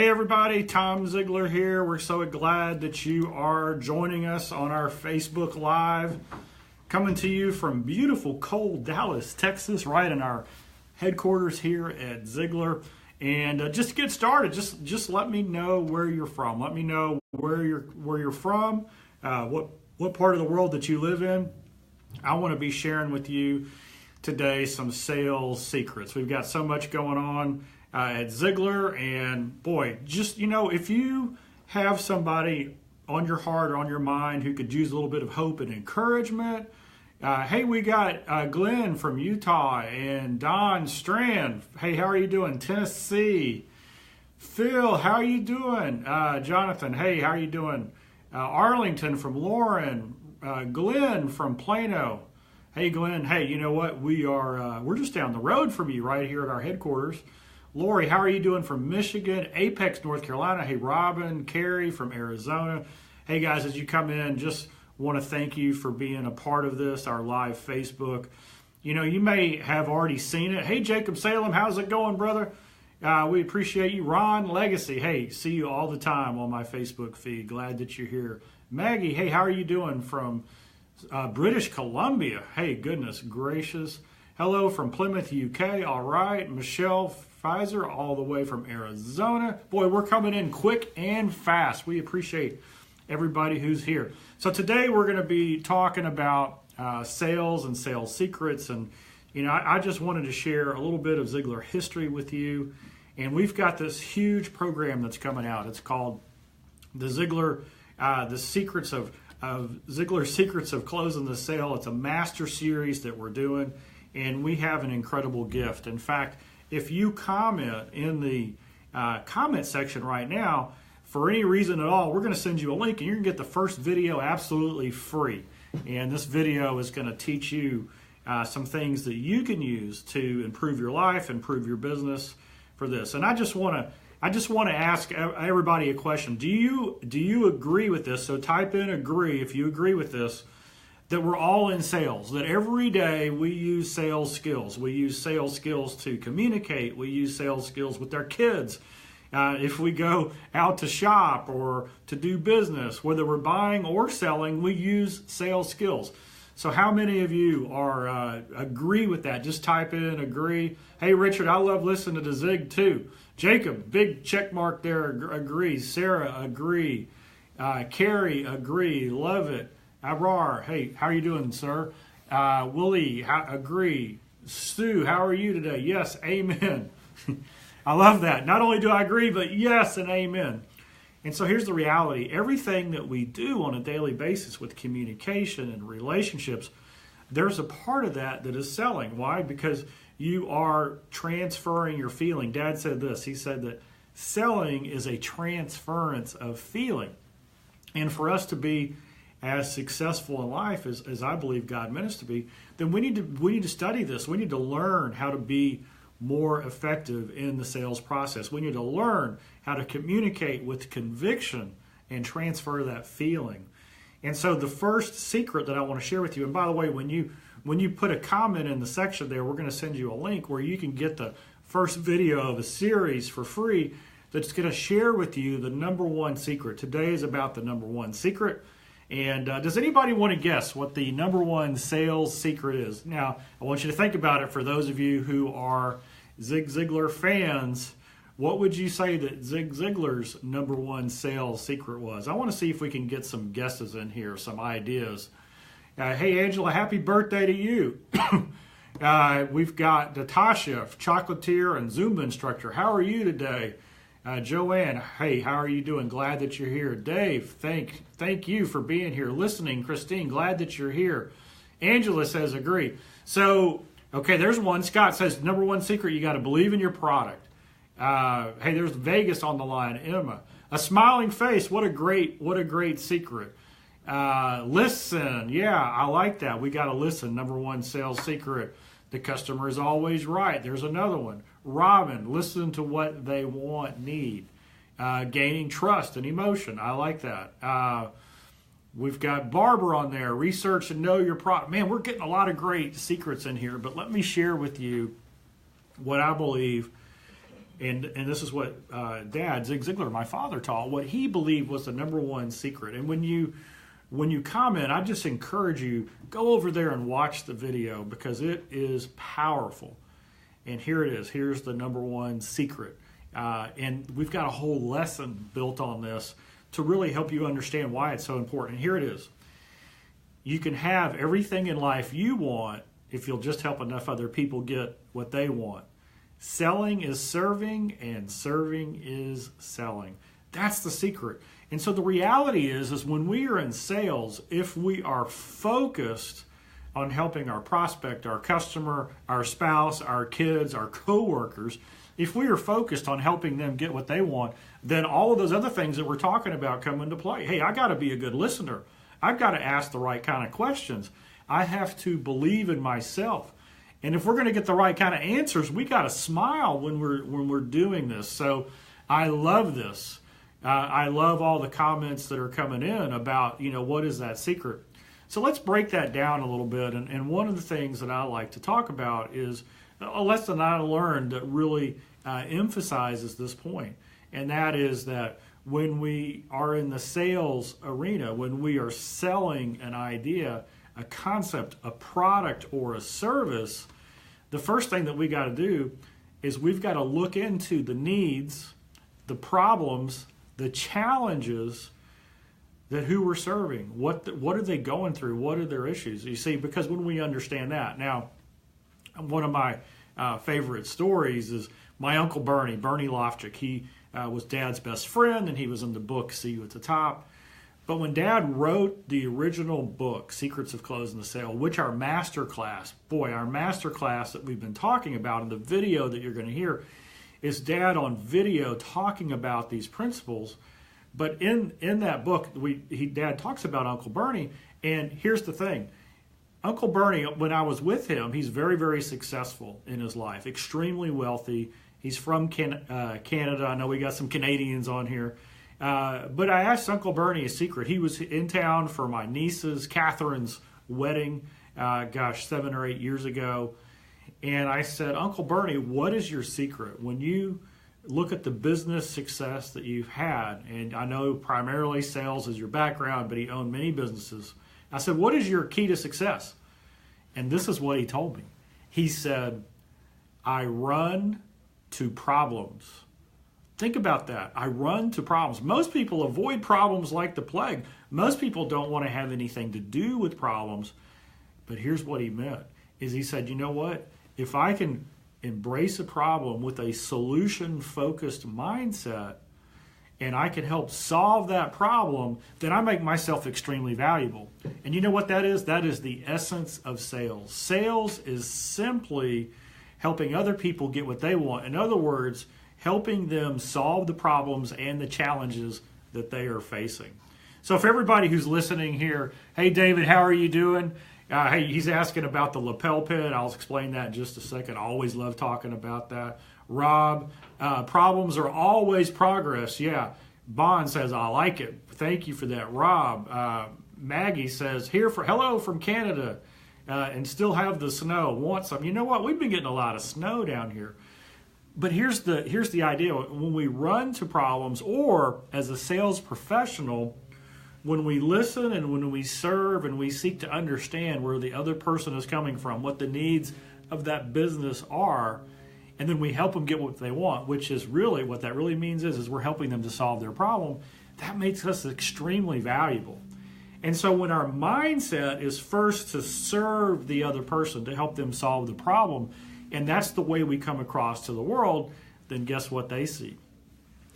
Hey everybody, Tom Ziglar here. We're so glad that you are joining us on our Facebook Live. Coming to you from beautiful, cold Dallas, Texas, right in our headquarters here at Ziglar. And just to get started, just let me know where you're from. Let me know where you're from, what part of the world that you live in. I want to be sharing with you today some sales secrets. We've got so much going on at Ziglar, and boy, just if you have somebody on your heart or on your mind who could use a little bit of hope and encouragement, hey, we got Glenn from Utah and Don Strand. Hey, how are you doing? Tennessee. Phil, how are you doing? Jonathan, hey, how are you doing? Arlington from Lauren. Glenn from Plano. Hey, Glenn. Hey, you know what? We're just down the road from you right here at our headquarters. Lori, how are you doing from Michigan? Apex, North Carolina. Hey, Robin, Carrie from Arizona. Hey, guys, as you come in, just want to thank you for being a part of this, our live Facebook. You may have already seen it. Hey, Jacob Salem, how's it going, brother? We appreciate you. Ron Legacy, hey, see you all the time on my Facebook feed. Glad that you're here. Maggie, hey, how are you doing from British Columbia? Hey, goodness gracious. Hello from Plymouth, UK. All right. Michelle Pfizer, all the way from Arizona. Boy, we're coming in quick and fast. We appreciate everybody who's here. So today we're going to be talking about sales and sales secrets. And, I just wanted to share a little bit of Ziglar history with you. And we've got this huge program that's coming out. It's called the Ziglar, the Secrets of Ziglar's Secrets of Closing the Sale. It's a master series that we're doing, and we have an incredible gift. In fact, if you comment in the comment section right now, for any reason at all, we're going to send you a link, and you're going to get the first video absolutely free. And this video is going to teach you some things that you can use to improve your life, improve your business for this. And I just want to ask everybody a question. Do you agree with this? So type in agree if you agree with this, that we're all in sales, that every day we use sales skills. We use sales skills to communicate. We use sales skills with our kids. If we go out to shop or to do business, whether we're buying or selling, we use sales skills. So how many of you agree with that? Just type in agree. Hey, Richard, I love listening to Zig too. Jacob, big check mark there, agrees. Sarah, agree. Carrie, agree. Love it. Abrar, hey, how are you doing, sir? Willie, agree. Stu, how are you today? Yes, amen. I love that. Not only do I agree, but yes and amen. And so here's the reality. Everything that we do on a daily basis with communication and relationships, there's a part of that is selling. Why? Because you are transferring your feeling. Dad said this. He said that selling is a transference of feeling. And for us to be as successful in life as I believe God meant us to be, then we need to study this. We need to learn how to be more effective in the sales process. We need to learn how to communicate with conviction and transfer that feeling. And so the first secret that I want to share with you, and by the way, when you put a comment in the section there, we're going to send you a link where you can get the first video of a series for free that's going to share with you the number one secret. Today is about the number one secret. And does anybody want to guess what the number one sales secret is? Now, I want you to think about it. For those of you who are Zig Ziglar fans, what would you say that Zig Ziglar's number one sales secret was? I want to see if we can get some guesses in here, some ideas. Hey, Angela, happy birthday to you. We've got Natasha, chocolatier and Zumba instructor. How are you today? Joanne, hey, how are you doing? Glad that you're here. Dave, thank you for being here. Listening, Christine, glad that you're here. Angela says agree. So, okay, there's one. Scott says number one secret, you got to believe in your product. Hey, there's Vegas on the line. Emma, a smiling face. What a great secret. Listen, yeah, I like that. We got to listen. Number one sales secret. The customer is always right. There's another one. Robin, listen to what they need. Gaining trust and emotion. I like that. We've got Barbara on there. Research and know your product. Man, we're getting a lot of great secrets in here, but let me share with you what I believe And this is what Dad, Zig Ziglar, my father, taught, what he believed was the number one secret. And when you comment, I just encourage you, go over there and watch the video because it is powerful. And here it is. Here's the number one secret. And we've got a whole lesson built on this to really help you understand why it's so important. And here it is. You can have everything in life you want if you'll just help enough other people get what they want. Selling is serving, and serving is selling. That's the secret. And so the reality is when we are in sales, if we are focused on helping our prospect, our customer, our spouse, our kids, our coworkers, if we are focused on helping them get what they want, then all of those other things that we're talking about come into play. Hey, I got to be a good listener. I've got to ask the right kind of questions. I have to believe in myself. And if we're going to get the right kind of answers, we got to smile when we're doing this. So I love this. I love all the comments that are coming in about, what is that secret? So let's break that down a little bit. And one of the things that I like to talk about is a lesson I learned that really emphasizes this point. And that is that when we are in the sales arena, when we are selling an idea, a concept, a product, or a service, the first thing that we got to do is we've got to look into the needs, the problems, the challenges that who we're serving. What are they going through? What are their issues? You see, because when we understand that, now, one of my favorite stories is my Uncle Bernie Lofchick. He was Dad's best friend, and he was in the book See You at the Top. But when Dad wrote the original book, Secrets of Closing the Sale, which our master class that we've been talking about in the video that you're going to hear, is Dad on video talking about these principles. But in that book, Dad talks about Uncle Bernie, and here's the thing. Uncle Bernie, when I was with him, he's very, very successful in his life, extremely wealthy. He's from Canada. I know we got some Canadians on here. But I asked Uncle Bernie a secret. He was in town for my niece's, Catherine's, wedding, 7 or 8 years ago. And I said, Uncle Bernie, what is your secret? When you look at the business success that you've had, and I know primarily sales is your background, but he owned many businesses. I said, what is your key to success? And this is what he told me. He said, I run to problems. Think about that. I run to problems. Most people avoid problems like the plague. Most people don't want to have anything to do with problems. But here's what he meant, is he said, you know what? If I can embrace a problem with a solution-focused mindset, and I can help solve that problem, then I make myself extremely valuable. And you know what that is? That is the essence of sales. Sales is simply helping other people get what they want. In other words, helping them solve the problems and the challenges that they are facing. So for everybody who's listening here, hey David, how are you doing? Hey, he's asking about the lapel pin. I'll explain that in just a second. I always love talking about that. Rob, problems are always progress. Yeah. Bond says, I like it. Thank you for that, Rob. Maggie says, hello from Canada, and still have the snow. Want some? You know what? We've been getting a lot of snow down here. But here's the idea. When we run to problems, or as a sales professional, when we listen and when we serve and we seek to understand where the other person is coming from, what the needs of that business are, and then we help them get what they want, which is really what that really means is we're helping them to solve their problem, that makes us extremely valuable. And so when our mindset is first to serve the other person, to help them solve the problem, and that's the way we come across to the world, then guess what they see?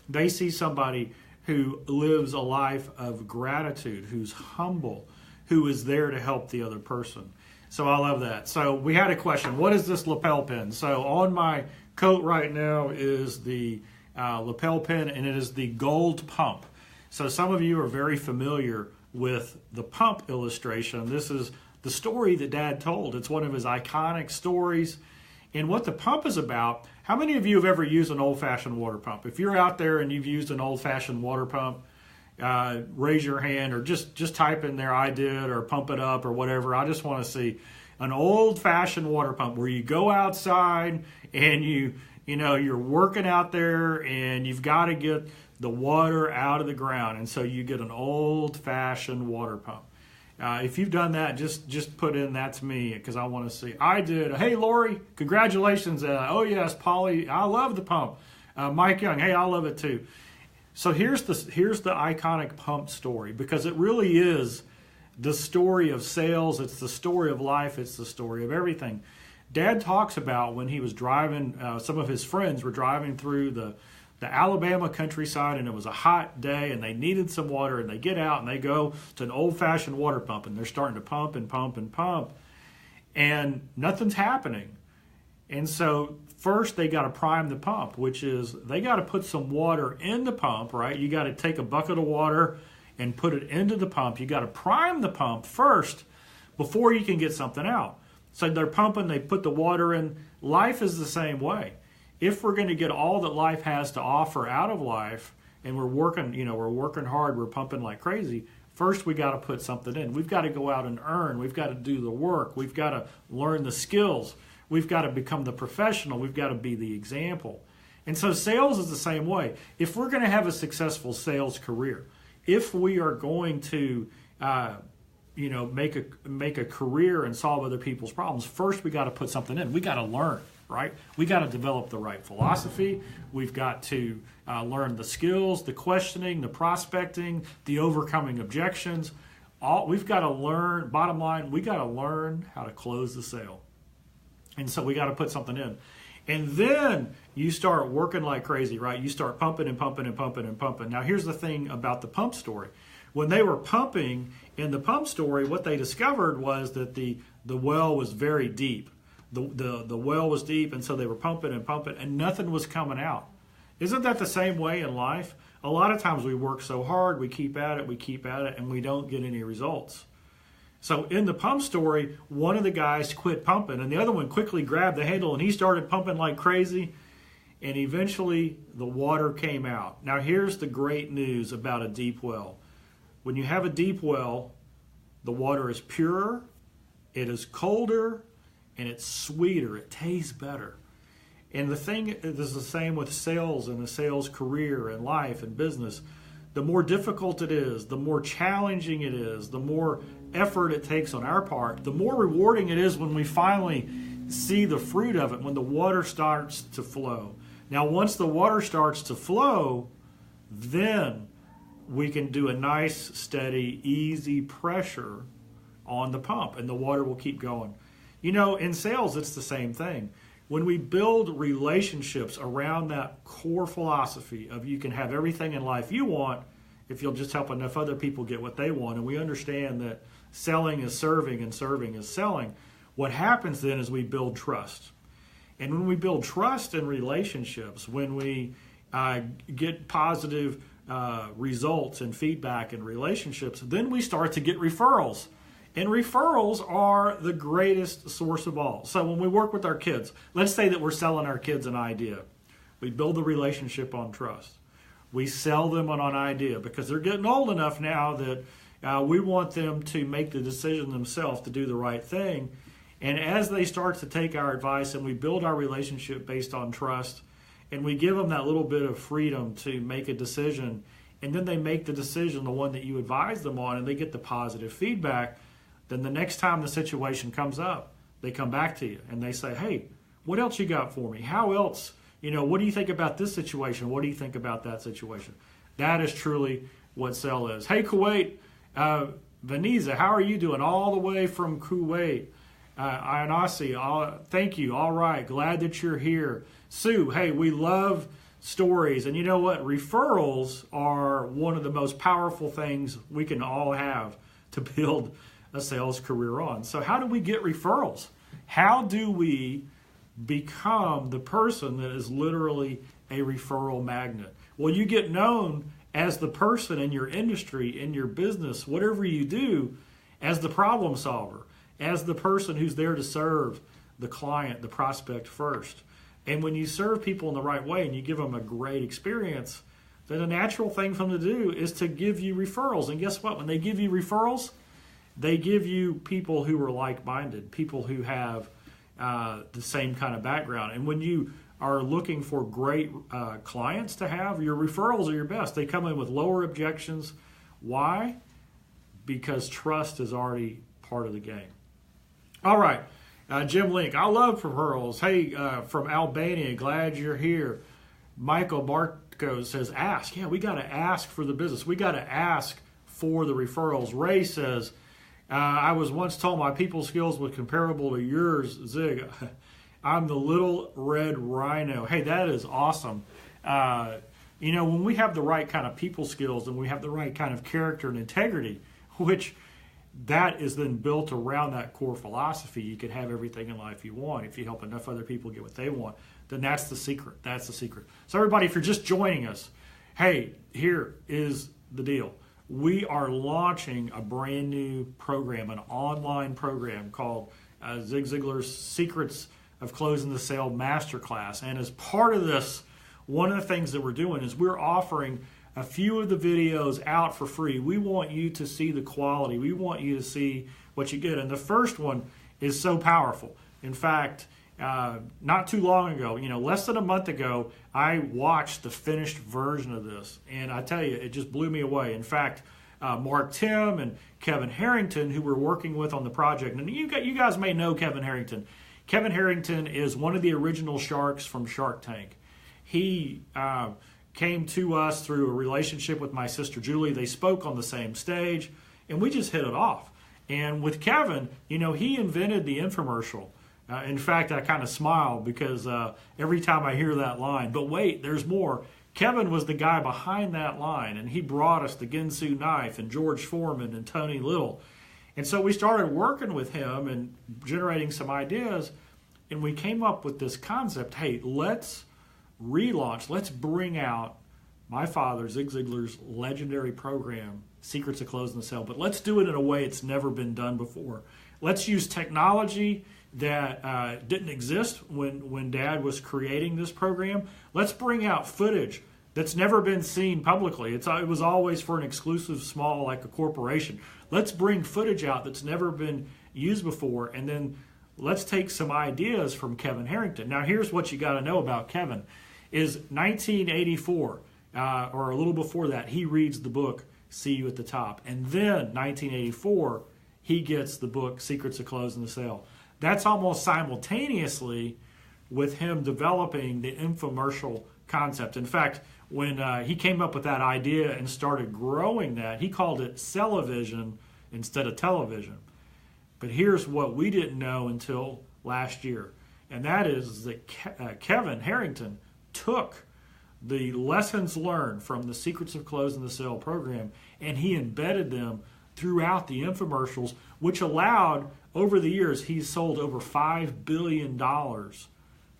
They see somebody who lives a life of gratitude, who's humble, who is there to help the other person. So I love that. So we had a question. What is this lapel pin? So on my coat right now is the lapel pin, and it is the gold pump. So some of you are very familiar with the pump illustration. This is the story that Dad told. It's one of his iconic stories. And what the pump is about, how many of you have ever used an old-fashioned water pump? If you're out there and you've used an old-fashioned water pump, raise your hand, or just type in there, I did, or pump it up, or whatever. I just want to see an old-fashioned water pump where you go outside and you You're working out there and you've got to get the water out of the ground. And so you get an old-fashioned water pump. If you've done that, just put in "that's me" because I want to see. I did. Hey, Lori, congratulations. Oh, yes, Polly, I love the pump. Mike Young, hey, I love it too. So here's the iconic pump story, because it really is the story of sales. It's the story of life. It's the story of everything. Dad talks about when he was driving, some of his friends were driving through the Alabama countryside, and it was a hot day and they needed some water, and they get out and they go to an old-fashioned water pump, and they're starting to pump and pump and pump, and nothing's happening. And so first they got to prime the pump, which is they got to put some water in the pump, right? You got to take a bucket of water and put it into the pump. You got to prime the pump first before you can get something out. So they're pumping, they put the water in. Life is the same way. If we're going to get all that life has to offer out of life, and we're working hard, we're pumping like crazy, first we got to put something in. We've got to go out and earn. We've got to do the work. We've got to learn the skills. We've got to become the professional. We've got to be the example. And so sales is the same way. If we're going to have a successful sales career, if we are going to make a career and solve other people's problems, first we got to put something in. We got to learn, right? We got to develop the right philosophy. We've got to learn the skills, the questioning, the prospecting, the overcoming objections. We've got to learn. Bottom line, we got to learn how to close the sale. And so we got to put something in. And then you start working like crazy, right? You start pumping and pumping and pumping and pumping. Now, here's the thing about the pump story. When they were pumping in the pump story, what they discovered was that the well was very deep. The well was deep, and so they were pumping and pumping, and nothing was coming out. Isn't that the same way in life? A lot of times we work so hard, we keep at it, and we don't get any results. So in the pump story, one of the guys quit pumping, and the other one quickly grabbed the handle, and he started pumping like crazy, and eventually the water came out. Now here's the great news about a deep well. When you have a deep well, the water is purer, it is colder, and it's sweeter. It tastes better. And the thing is the same with sales and the sales career and life and business. The more difficult it is, the more challenging it is, the more effort it takes on our part, the more rewarding it is when we finally see the fruit of it, when the water starts to flow. Now, once the water starts to flow, then we can do a nice, steady, easy pressure on the pump, and the water will keep going. In sales, it's the same thing. When we build relationships around that core philosophy of you can have everything in life you want if you'll just help enough other people get what they want, and we understand that selling is serving and serving is selling, what happens then is we build trust. And when we build trust in relationships, when we get positive results and feedback in relationships, then we start to get referrals. And referrals are the greatest source of all. So when we work with our kids, let's say that we're selling our kids an idea. We build the relationship on trust. We sell them on an idea because they're getting old enough now that we want them to make the decision themselves to do the right thing. And as they start to take our advice and we build our relationship based on trust, and we give them that little bit of freedom to make a decision, and then they make the decision, the one that you advise them on, and they get the positive feedback, then the next time the situation comes up, they come back to you and they say, hey, what else you got for me? How else, what do you think about this situation? What do you think about that situation? That is truly what sell is. Hey, Kuwait, Vaniza, how are you doing? All the way from Kuwait. Ayanasi, thank you. All right, glad that you're here. Sue, hey, we love stories. And you know what? Referrals are one of the most powerful things we can all have to build a sales career on. So how do we get referrals? How do we become the person that is literally a referral magnet? Well, you get known as the person in your industry, in your business, whatever you do, as the problem solver, as the person who's there to serve the client, the prospect first. And when you serve people in the right way and you give them a great experience, then a natural thing for them to do is to give you referrals. And guess what? When they give you referrals, they give you people who are like-minded, people who have the same kind of background. And when you are looking for great clients to have, your referrals are your best. They come in with lower objections. Why? Because trust is already part of the game. All right, Jim Link, I love referrals. Hey, from Albania, glad you're here. Michael Bartko says, ask. Yeah, we got to ask for the business. We got to ask for the referrals. Ray says, I was once told my people skills were comparable to yours, Zig. I'm the little red rhino. Hey, that is awesome. When we have the right kind of people skills and we have the right kind of character and integrity, which that is then built around that core philosophy, you can have everything in life you want. If you help enough other people get what they want, then that's the secret. That's the secret. So everybody, if you're just joining us, hey, here is the deal. We are launching a brand new program, an online program called Zig Ziglar's Secrets of Closing the Sale Masterclass. And as part of this, one of the things that we're doing is we're offering a few of the videos out for free. We want you to see the quality. We want you to see what you get. And the first one is so powerful. In fact, not too long ago, less than a month ago, I watched the finished version of this, and I tell you, it just blew me away. In fact, Mark Tim and Kevin Harrington, who we're working with on the project, and you guys may know Kevin Harrington. Kevin Harrington is one of the original sharks from Shark Tank. He came to us through a relationship with my sister Julie. They spoke on the same stage, and we just hit it off. And with Kevin, he invented the infomercial. In fact, I kind of smile because every time I hear that line, but wait, there's more. Kevin was the guy behind that line, and he brought us the Ginsu knife and George Foreman and Tony Little. And so we started working with him and generating some ideas, and we came up with this concept, hey, let's relaunch, let's bring out my father, Zig Ziglar's legendary program, Secrets of Closing the Sale, but let's do it in a way it's never been done before. Let's use technology that didn't exist when Dad was creating this program. Let's bring out footage that's never been seen publicly. It was always for an exclusive small, like a corporation. Let's bring footage out that's never been used before, and then let's take some ideas from Kevin Harrington. Now, here's what you got to know about Kevin. Is 1984, or a little before that, he reads the book, See You at the Top. And then 1984, he gets the book, Secrets of Closing the Sale. That's almost simultaneously with him developing the infomercial concept. In fact, when he came up with that idea and started growing that, he called it Cellivision instead of television. But here's what we didn't know until last year, and that is that Kevin Harrington took the lessons learned from the Secrets of Closing the Sale program, and he embedded them throughout the infomercials, which allowed, over the years, he's sold over $5 billion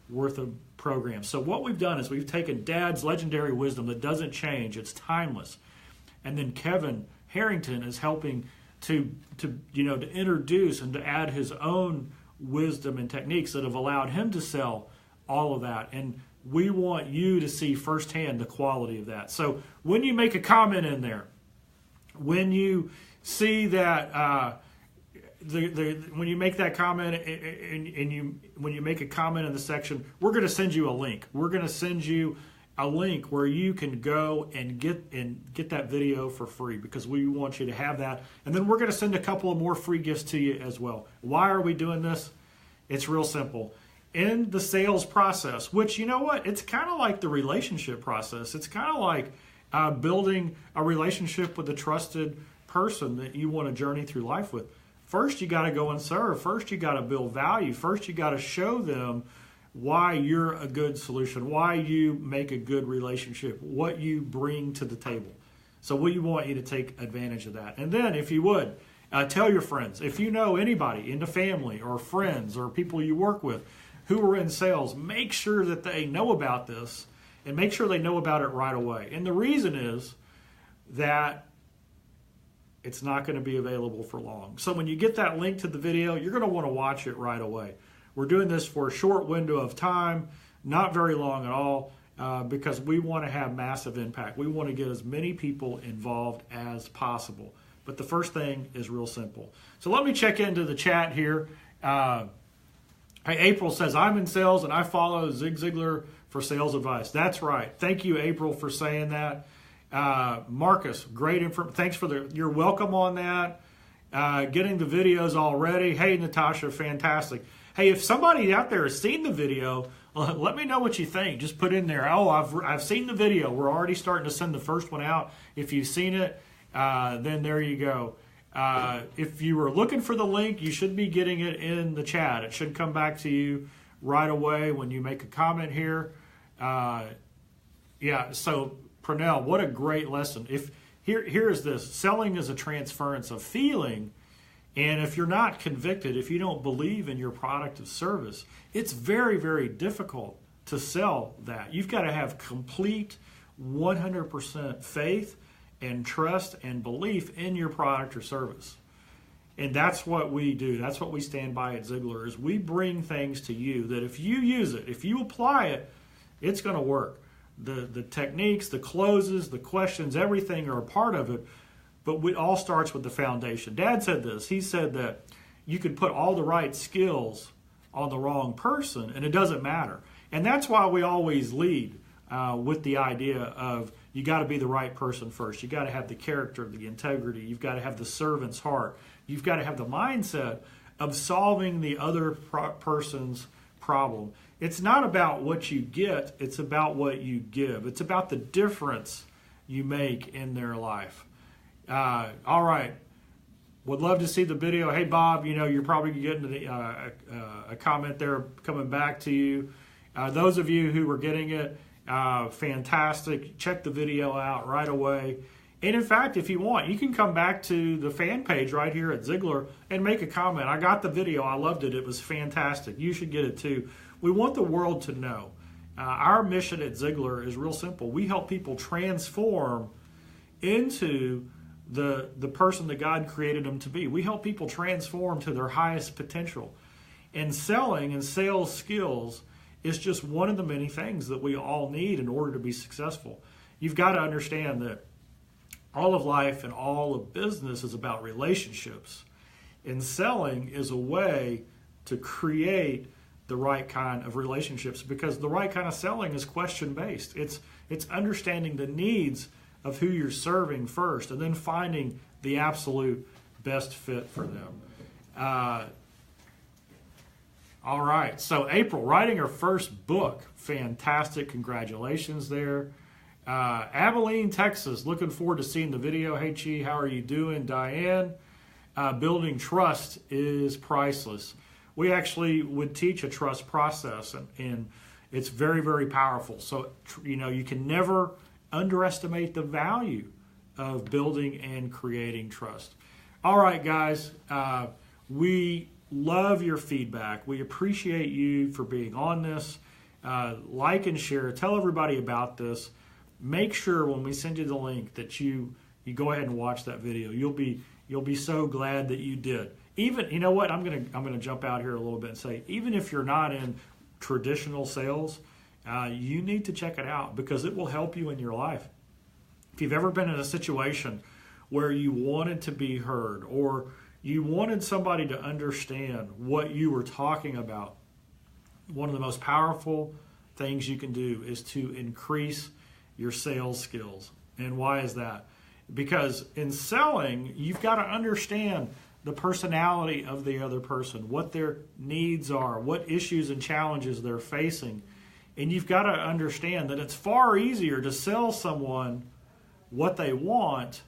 worth of programs. So what we've done is we've taken Dad's legendary wisdom that doesn't change, it's timeless, and then Kevin Harrington is helping to introduce and to add his own wisdom and techniques that have allowed him to sell all of that. And we want you to see firsthand the quality of that. So when you make a comment in there, when you see that, when you make that comment when you make a comment in the section, we're going to send you a link. We're going to send you a link where you can go and get that video for free, because we want you to have that. And then we're going to send a couple of more free gifts to you as well. Why are we doing this? It's real simple. In the sales process, which, you know what, it's kind of like the relationship process. It's kind of like building a relationship with a trusted person that you want to journey through life with. First, you got to go and serve. First, you got to build value. First, you got to show them why you're a good solution, why you make a good relationship, what you bring to the table. So we want you to take advantage of that. And then, if you would, tell your friends. If you know anybody in the family or friends or people you work with who are in sales, make sure that they know about this, and make sure they know about it right away. And the reason is that it's not going to be available for long. So when you get that link to the video, you're going to want to watch it right away. We're doing this for a short window of time, not very long at all, because we want to have massive impact. We want to get as many people involved as possible. But the first thing is real simple. So let me check into the chat here. Hey, April says, I'm in sales and I follow Zig Ziglar for sales advice. That's right. Thank you, April, for saying that. Marcus, great information. Thanks for your welcome on that. Getting the videos already. Hey, Natasha, fantastic. Hey, if somebody out there has seen the video, let me know what you think. Just put in there, oh, I've seen the video. We're already starting to send the first one out. If you've seen it, then there you go. If you were looking for the link, you should be getting it in the chat. It should come back to you right away when you make a comment here. Yeah, so Purnell, what a great lesson. Here is this. Selling is a transference of feeling. And if you're not convicted, if you don't believe in your product or service, it's very, very difficult to sell that. You've got to have complete 100% faith and trust and belief in your product or service. And that's what we do. That's what we stand by at Ziglar, is we bring things to you that if you use it, if you apply it, it's going to work. The techniques, the closes, the questions, everything are a part of it. But it all starts with the foundation. Dad said this. He said that you could put all the right skills on the wrong person, and it doesn't matter. And that's why we always lead with the idea of you got to be the right person first. You got to have the character, the integrity. You've got to have the servant's heart. You've got to have the mindset of solving the other person's problem. It's not about what you get. It's about what you give. It's about the difference you make in their life. All right. Would love to see the video. Hey, Bob, you're probably getting a comment there coming back to you. Those of you who were getting it, fantastic. Check the video out right away. And in fact, if you want, you can come back to the fan page right here at Ziglar and make a comment. I got the video. I loved it. It was fantastic. You should get it too. We want the world to know. Our mission at Ziglar is real simple. We help people transform into the person that God created them to be. We help people transform to their highest potential. And selling and sales skills is just one of the many things that we all need in order to be successful. You've got to understand that all of life and all of business is about relationships. And selling is a way to create the right kind of relationships, because the right kind of selling is question-based. It's understanding the needs of who you're serving first, and then finding the absolute best fit for them. All right, so April, writing her first book. Fantastic, congratulations there. Abilene, Texas, looking forward to seeing the video. Hey, Chi, how are you doing? Diane, building trust is priceless. We actually would teach a trust process, and it's very, very powerful. So, you can never underestimate the value of building and creating trust. All right, guys, we love your feedback. We appreciate you for being on this. Like and share. Tell everybody about this. Make sure when we send you the link that you go ahead and watch that video. You'll be so glad that you did. Even, you know what? I'm gonna jump out here a little bit and say, even if you're not in traditional sales, you need to check it out, because it will help you in your life. If you've ever been in a situation where you wanted to be heard, or you wanted somebody to understand what you were talking about, one of the most powerful things you can do is to increase your sales skills. And why is that? Because in selling, you've got to understand the personality of the other person, what their needs are, what issues and challenges they're facing. And you've got to understand that it's far easier to sell someone what they want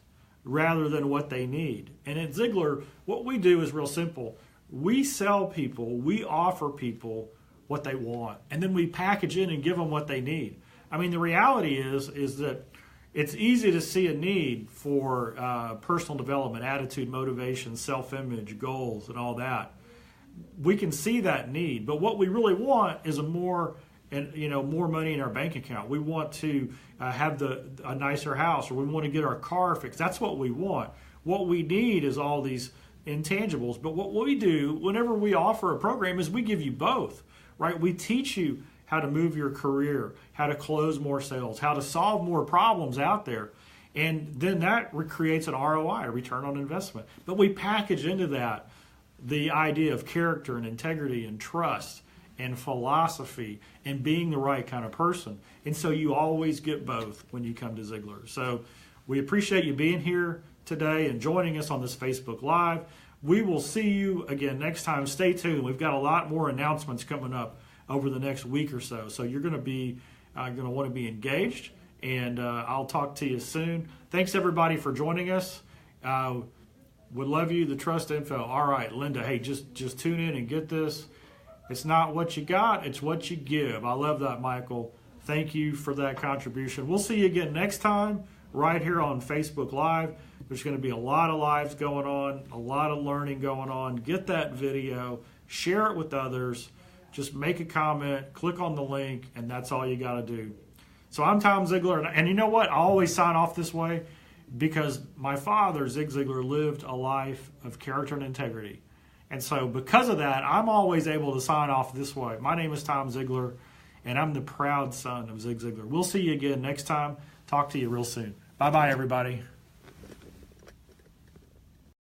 rather than what they need. And at Ziglar, what we do is real simple. We sell people, we offer people what they want, and then we package in and give them what they need. I mean, the reality is that it's easy to see a need for personal development, attitude, motivation, self-image, goals, and all that. We can see that need, but what we really want is more money in our bank account. We want to have a nicer house, or we want to get our car fixed. That's what we want. What we need is all these intangibles. But what we do whenever we offer a program is we give you both, right? We teach you how to move your career, how to close more sales, how to solve more problems out there. And then that creates an ROI, a return on investment. But we package into that the idea of character and integrity and trust and philosophy and being the right kind of person. And so you always get both when you come to Ziglar. So we appreciate you being here today and joining us on this Facebook Live. We will see you again next time. Stay tuned. We've got a lot more announcements coming up over the next week or so. So you're going to be going to want to be engaged, and I'll talk to you soon. Thanks, everybody, for joining us. Would love you, the trust info. All right, Linda, hey, just tune in and get this. It's not what you got, it's what you give. I love that, Michael. Thank you for that contribution. We'll see you again next time right here on Facebook Live. There's going to be a lot of lives going on, a lot of learning going on. Get that video, share it with others. Just make a comment, click on the link, and that's all you got to do. So I'm Tom Ziglar, and you know what? I always sign off this way because my father, Zig Ziglar, lived a life of character and integrity. And so because of that, I'm always able to sign off this way. My name is Tom Ziglar, and I'm the proud son of Zig Ziglar. We'll see you again next time. Talk to you real soon. Bye-bye, everybody.